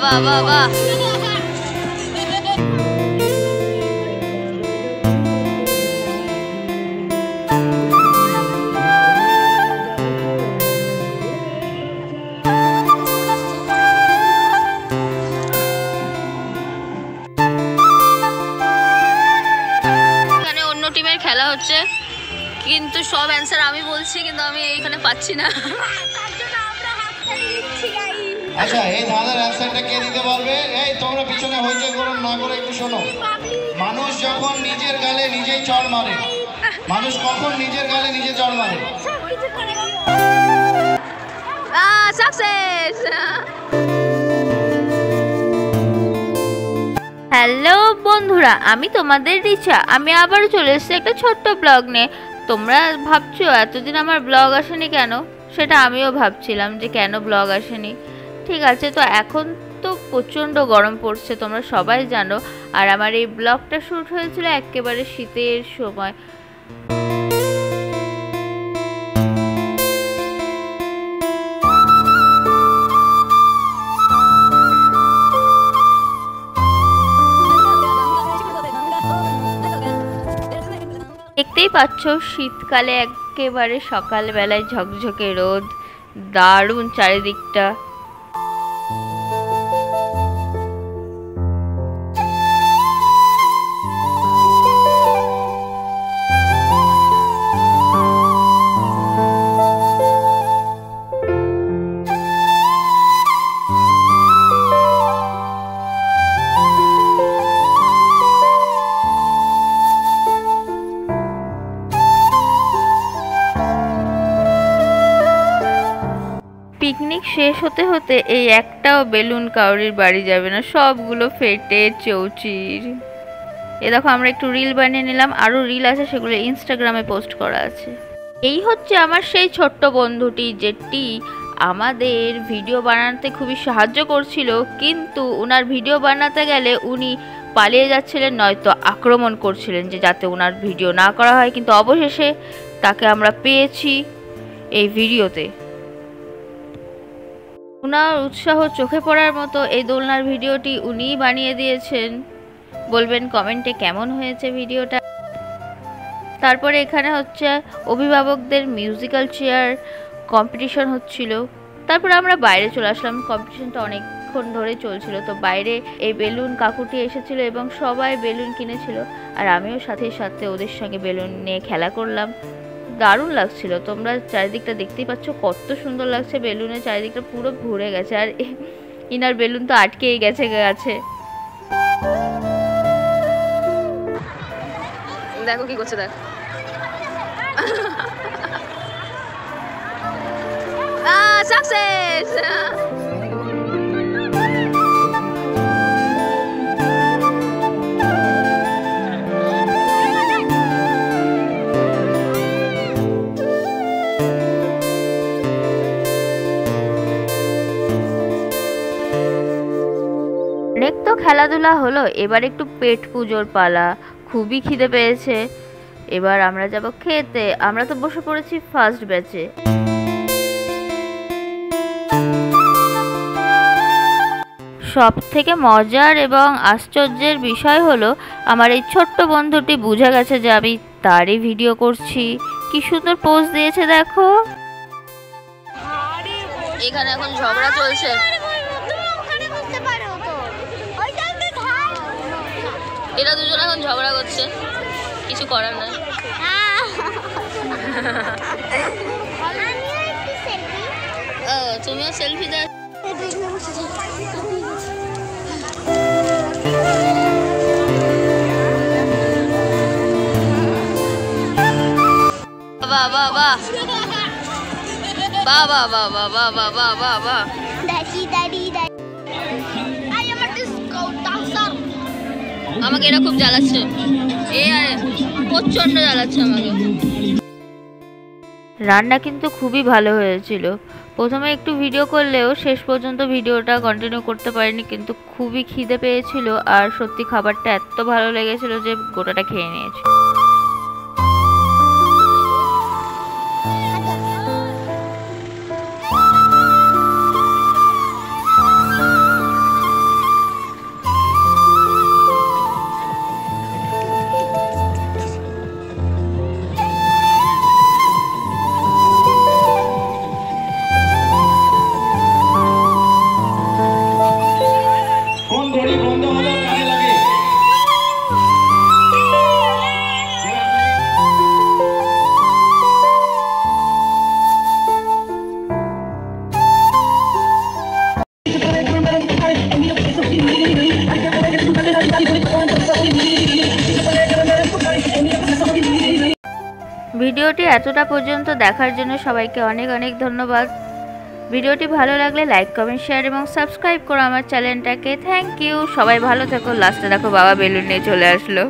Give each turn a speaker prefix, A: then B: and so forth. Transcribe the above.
A: বাহ বাহ বাহ। টিমের খেলা হচ্ছে কিন্তু সব অ্যান্সার আমি বলছি কিন্তু আমি এইখানে পাচ্ছি না।
B: আচ্ছা এই দাদার অ্যান্সারটা কে দিতে পারবে? এই তোমরা পিছনে হইচই করুন না করে একটু শোনো। মানুষ যখন নিজের গালে নিজেই চড় মারে, মানুষ কখন নিজের গালে নিজে চড় মারে?
A: সাকসেস। হ্যালো বন্ধুরা, আমি তোমাদের রিচা। আমি আবারও চলে এসেছি একটা ছোট্ট ব্লগ নিয়ে। তোমরা ভাবছো এতদিন আমার ব্লগ আসেনি কেন, সেটা আমিও ভাবছিলাম যে কেন ব্লগ আসেনি। ঠিক আছে, তো এখন তো প্রচণ্ড গরম পড়ছে, তোমরা সবাই জানো। আর আমার এই ব্লগটা শ্যুট হয়েছিল একেবারে শীতের সময়। দেখতেই পাচ্ছ শীতকালে একেবারে সকালবেলায় ঝকঝকে রোদ, দারুণ চারিদিকটা। পিকনিক শেষ হতে হতে এই একটাও বেলুন কাউরির বাড়ি যাবে না, সবগুলো ফেটে চৌচির। এ দেখো আমরা একটু রিল বানিয়ে নিলাম, আরও রিল আছে, সেগুলো ইনস্টাগ্রামে পোস্ট করা আছে। এই হচ্ছে আমার সেই ছোট্ট বন্ধুটি যেটি আমাদের ভিডিও বানাতে খুবই সাহায্য করছিল, কিন্তু ওনার ভিডিও বানাতে গেলে উনি পালিয়ে যাচ্ছিলেন, নয়তো আক্রমণ করছিলেন যে যাতে ওনার ভিডিও না করা হয়। কিন্তু অবশেষে তাকে আমরা পেয়েছি এই ভিডিওতে। ওনার উৎসাহ চোখে পড়ার মতো এই দোলনার ভিডিওটি উনিই বানিয়ে দিয়েছেন। বলবেন কমেন্টে কেমন হয়েছে ভিডিওটা। তারপরে এখানে হচ্ছে অভিভাবকদের মিউজিক্যাল চেয়ার কম্পিটিশন হচ্ছিল। তারপরে আমরা বাইরে চলে আসলাম, কম্পিটিশনটা অনেকক্ষণ ধরে চলছিল। তো বাইরে এই বেলুন কাকুটি এসেছিল এবং সবাই বেলুন কিনেছিল, আর আমিও সাথে সাথে ওদের সঙ্গে বেলুন নিয়ে খেলা করলাম। দারুণ লাগছিল। তোমরা চারিদিকটা দেখতেই পাচ্ছ কত সুন্দর লাগছে, বেলুনের চারিদিকটা পুরো ভরে গেছে, আর ইনার বেলুন তো আটকেই গেছে গাছে। দেখো কি করছে, দেখ। সাকসেস। অনেক তো খেলাধুলা হলো, এবার একটু পেট পুজোর পালা। খুবই খিদে পেয়েছে, এবার আমরা যাব খেতে। আমরা তো বসে পড়েছি ফার্স্ট ব্যাচে। সব থেকে মজার এবং আশ্চর্যের বিষয় হলো আমার এই ছোট্ট বন্ধুটি বুঝে গেছে যে আমি তারই ভিডিও করছি। কি সুন্দর পোজ দিয়েছে দেখো। এখানে এখন ঝগড়া চলছে। এরা দুজন এখন ঝগড়া করছে, কিছু করার নাই। তুমিও সেলফি দাও। বাহ বাহ বাহ বাহ বাহ বাহ বাহ বাহ বাহ বাহ বাহ বাহ। আমাকে এরা খুব জ্বালাচ্ছে, প্রচন্ড জ্বালাচ্ছে আমাকে। রান্না কিন্তু খুবই ভালো হয়েছিল। প্রথমে একটু ভিডিও করলেও শেষ পর্যন্ত ভিডিওটা কন্টিনিউ করতে পারিনি, কিন্তু খুবই খিদে পেয়েছিল আর সত্যি খাবারটা এত ভালো লেগেছিল যে গোটাটা খেয়ে নিয়েছি। এতটা পর্যন্ত দেখার জন্য সবাইকে অনেক অনেক ধন্যবাদ। ভিডিওটি ভালো লাগলে লাইক কমেন্ট শেয়ার এবং সাবস্ক্রাইব করো আমার চ্যানেলটাকে। Thank you. সবাই ভালো থেকো। লাস্টে দেখো বাবা বেলুন নিয়ে চলে আসলো।